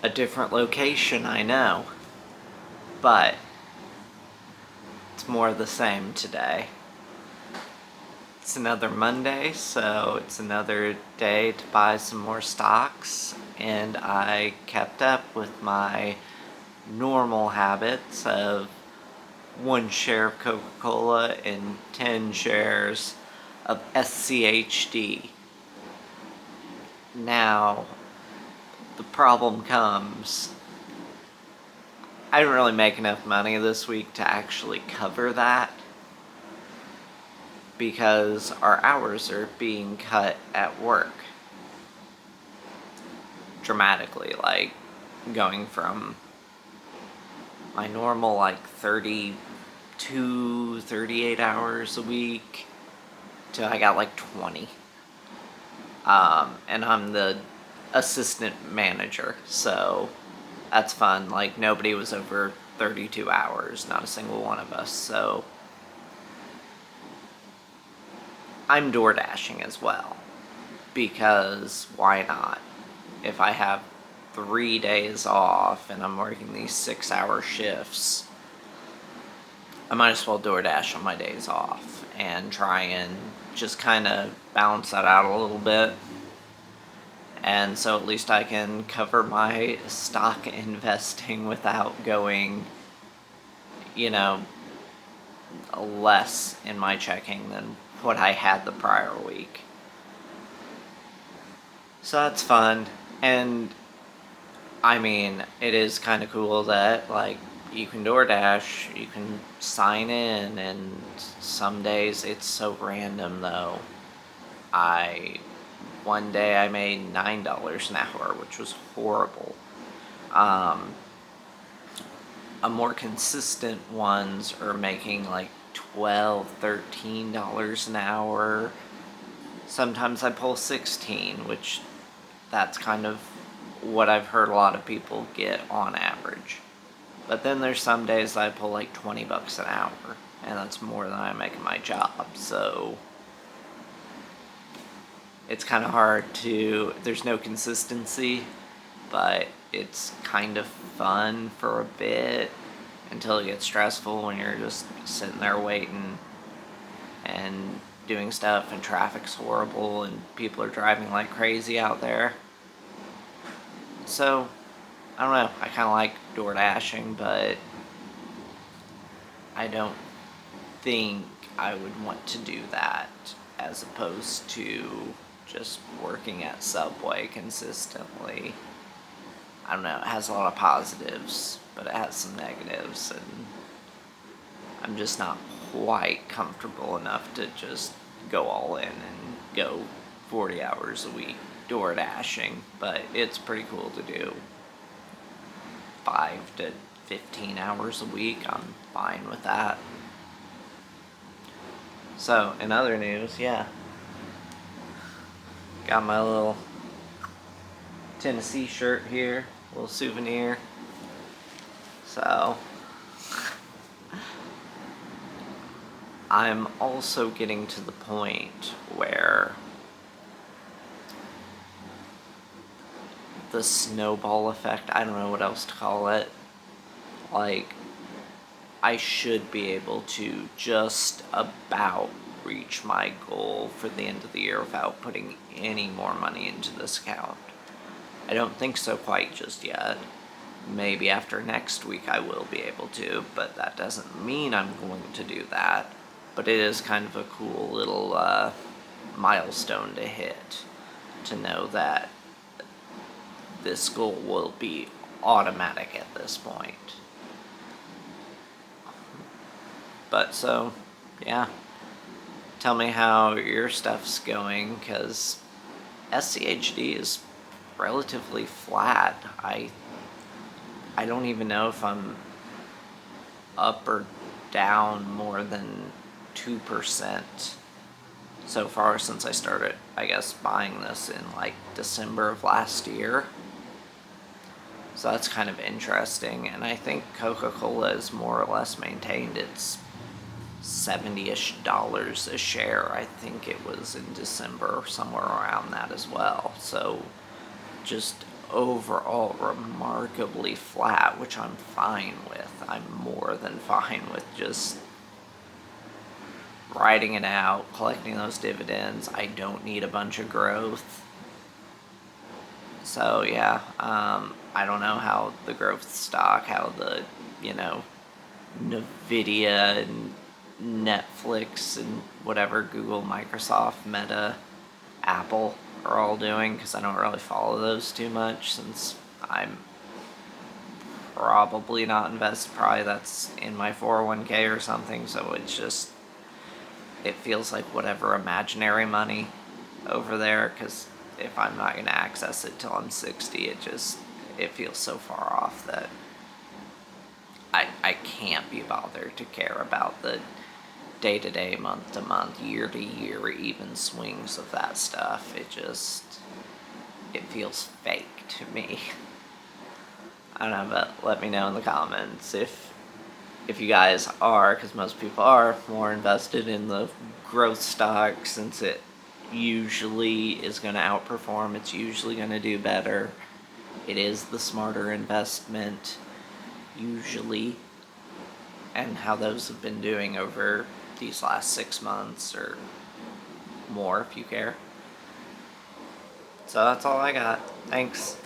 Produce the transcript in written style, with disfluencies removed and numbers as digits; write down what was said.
A different location, I know, but it's more of the same today. It's another Monday, so it's another day to buy some more stocks, and I kept up with my normal habits of 1 share of Coca-Cola and 10 shares of SCHD. Now, the problem comes, I didn't really make enough money this week to actually cover that because our hours are being cut at work dramatically, like going from my normal like 32, 38 hours a week to I got like 20. And I'm the assistant manager, so that's fun. Like, nobody was over 32 hours, not a single one of us, so I'm DoorDashing as well, because why not? If I have 3 days off and I'm working these 6-hour shifts, I might as well DoorDash on my days off and try and just kind of balance that out a little bit. And so at least I can cover my stock investing without going, less in my checking than what I had the prior week. So that's fun. And I mean, it is kind of cool that, like, you can DoorDash, you can sign in, and some days it's so random though. One day I made $9 an hour, which was horrible. A more consistent ones are making like $12, $13 an hour. Sometimes I pull 16, which that's kind of what I've heard a lot of people get on average. But then there's some days I pull like $20 an hour, and that's more than I make in my job. So it's kind of hard there's no consistency, but it's kind of fun for a bit until it gets stressful when you're just sitting there waiting and doing stuff and traffic's horrible and people are driving like crazy out there. So, I don't know, I kind of like DoorDashing, but I don't think I would want to do that as opposed to just working at Subway consistently. I don't know, it has a lot of positives, but it has some negatives, and I'm just not quite comfortable enough to just go all in and go 40 hours a week DoorDashing, but it's pretty cool to do 5 to 15 hours a week. I'm fine with that. So, in other news, yeah, got my little Tennessee shirt here, little souvenir. So, I'm also getting to the point where the snowball effect, I don't know what else to call it, like, I should be able to just about reach my goal for the end of the year without putting any more money into this account. I don't think so quite just yet. Maybe after next week I will be able to, but that doesn't mean I'm going to do that. But it is kind of a cool little milestone to hit, to know that this goal will be automatic at this point. But so, yeah. Tell me how your stuff's going, because SCHD is relatively flat. I don't even know if I'm up or down more than 2% so far since I started, I guess, buying this in like December of last year. So that's kind of interesting, and I think Coca-Cola is more or less maintained its $70-ish a share. I think it was in December, somewhere around that as well. So just overall remarkably flat, which I'm fine with. I'm more than fine with just riding it out, collecting those dividends. I don't need a bunch of growth. So yeah, I don't know how the growth stock, how the, you know, Nvidia and Netflix and whatever, Google, Microsoft, Meta, Apple are all doing, because I don't really follow those too much since I'm probably not invested. Probably that's in my 401k or something, so it's just, it feels like whatever imaginary money over there, because if I'm not going to access it till I'm 60, it feels so far off that I can't be bothered to care about the day-to-day, month-to-month, year-to-year even swings of that stuff. It feels fake to me. I don't know, but let me know in the comments if you guys are, because most people are, more invested in the growth stock, since it usually is going to outperform, it's usually going to do better. It is the smarter investment, usually, and how those have been doing over these last 6 months or more if you care. So that's all I got. Thanks.